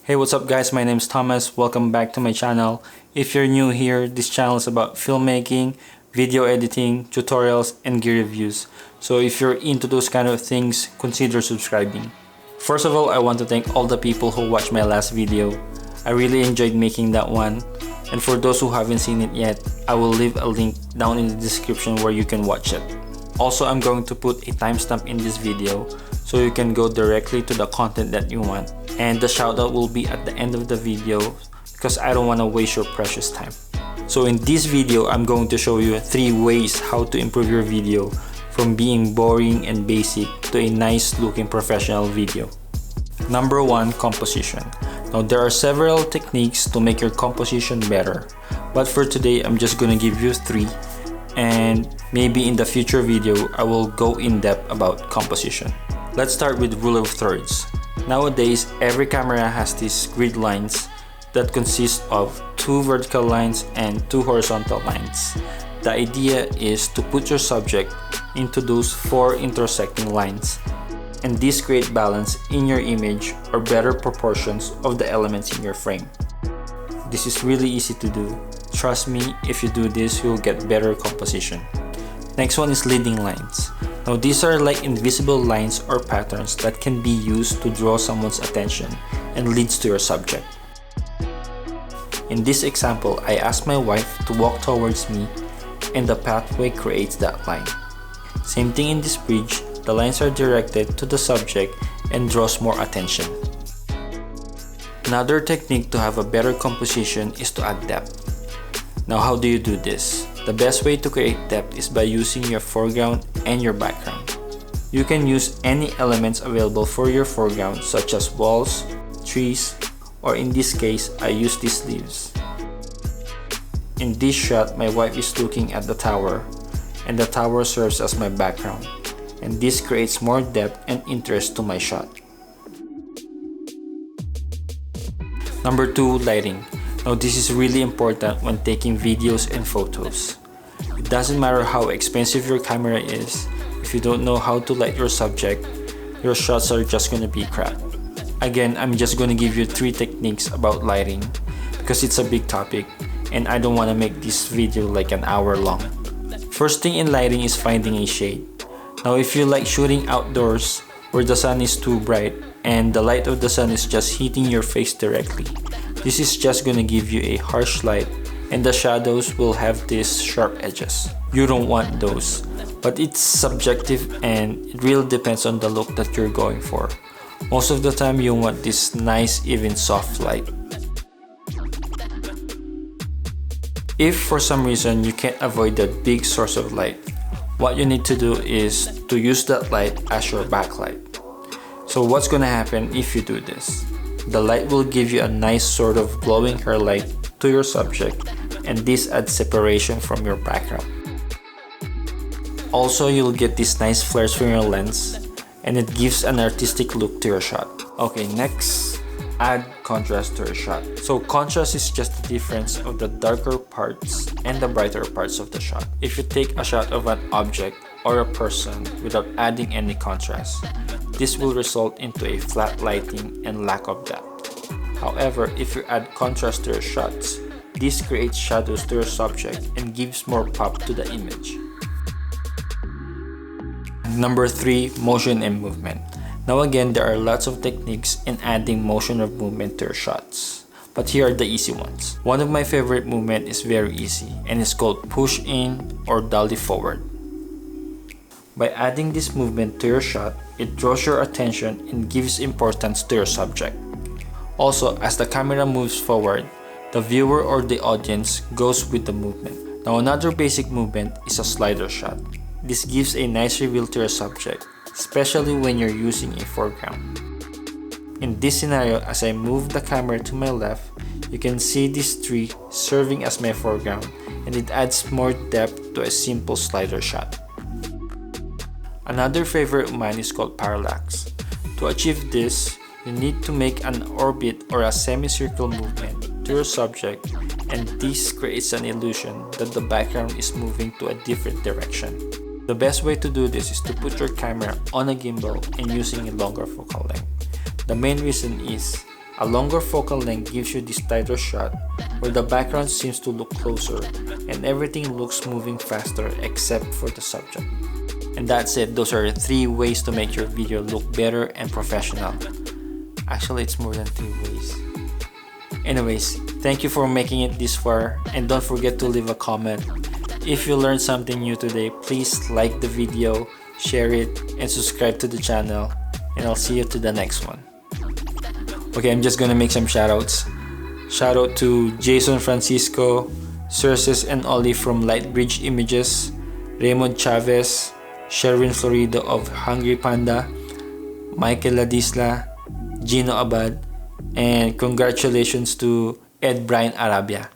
Hey, what's up guys? My name is Thomas. Welcome back to my channel. If you're new here, this channel is about filmmaking, video editing, tutorials, and gear reviews. So if you're into those kind of things, consider subscribing. First of all, I want to thank all the people who watched my last video. I really enjoyed making that one. And for those who haven't seen it yet, I will leave a link down in the description where you can watch it. Also, I'm going to put a timestamp in this video so you can go directly to the content that you want. And the shoutout will be at the end of the video because I don't want to waste your precious time. So in this video, I'm going to show you 3 ways how to improve your video from being boring and basic to a nice looking professional video. Number 1, composition. Now there are several techniques to make your composition better, but for today I'm just gonna give you 3, and maybe in the future video I will go in depth about composition. Let's start with rule of thirds. Nowadays, every camera has these grid lines that consist of 2 vertical lines and 2 horizontal lines. The idea is to put your subject into those 4 intersecting lines, and this creates balance in your image or better proportions of the elements in your frame. This is really easy to do. Trust me, if you do this, you'll get better composition. Next one is leading lines. Now these are like invisible lines or patterns that can be used to draw someone's attention and leads to your subject. In this example, I asked my wife to walk towards me and the pathway creates that line. Same thing in this bridge, the lines are directed to the subject and draws more attention. Another technique to have a better composition is to add depth. Now how do you do this? The best way to create depth is by using your foreground and your background. You can use any elements available for your foreground such as walls, trees, or in this case, I use these leaves. In this shot, my wife is looking at the tower and the tower serves as my background, and this creates more depth and interest to my shot. Number 2, lighting. Now this is really important when taking videos and photos. It doesn't matter how expensive your camera is, if you don't know how to light your subject, your shots are just gonna be crap. Again, I'm just gonna give you 3 techniques about lighting because it's a big topic and I don't wanna make this video like an hour long. First thing in lighting is finding a shade. Now if you like shooting outdoors where the sun is too bright and the light of the sun is just hitting your face directly, this is just gonna give you a harsh light and the shadows will have these sharp edges. You don't want those, but it's subjective and it really depends on the look that you're going for. Most of the time you want this nice even soft light. If for some reason you can't avoid that big source of light, what you need to do is to use that light as your backlight. So what's gonna happen if you do this? The light will give you a nice sort of glowing hair light to your subject, and this adds separation from your background. Also, you'll get these nice flares from your lens and it gives an artistic look to your shot. Okay, next, add contrast to your shot. So contrast is just the difference of the darker parts and the brighter parts of the shot. If you take a shot of an object or a person without adding any contrast, this will result into a flat lighting and lack of depth. However, if you add contrast to your shots, this creates shadows to your subject and gives more pop to the image. Number 3, motion and movement. Now again, there are lots of techniques in adding motion or movement to your shots, but here are the easy ones. One of my favorite movement is very easy and it's called push in or dolly forward. By adding this movement to your shot, it draws your attention and gives importance to your subject. Also, as the camera moves forward, the viewer or the audience goes with the movement. Now another basic movement is a slider shot. This gives a nice reveal to your subject, especially when you're using a foreground. In this scenario, as I move the camera to my left, you can see this tree serving as my foreground, and it adds more depth to a simple slider shot. Another favorite of mine is called parallax. To achieve this, you need to make an orbit or a semicircle movement to your subject, and this creates an illusion that the background is moving to a different direction. The best way to do this is to put your camera on a gimbal and using a longer focal length. The main reason is A longer focal length gives you this tighter shot where the background seems to look closer and everything looks moving faster except for the subject. And that's it. Those are 3 ways to make your video look better and professional. Actually, it's more than 3 ways. Anyways, thank you for making it this far, and don't forget to leave a comment. If you learned something new today, please like the video, share it, and subscribe to the channel. And I'll see you to the next one. Okay, I'm just gonna make some shoutouts. Shout out to Jason Francisco, Circes and Ollie from Lightbridge Images, Raymond Chavez, Sherwin Florida of Hungry Panda, Michael Ladisla, Gino Abad, and congratulations to Ed Brian Arabia.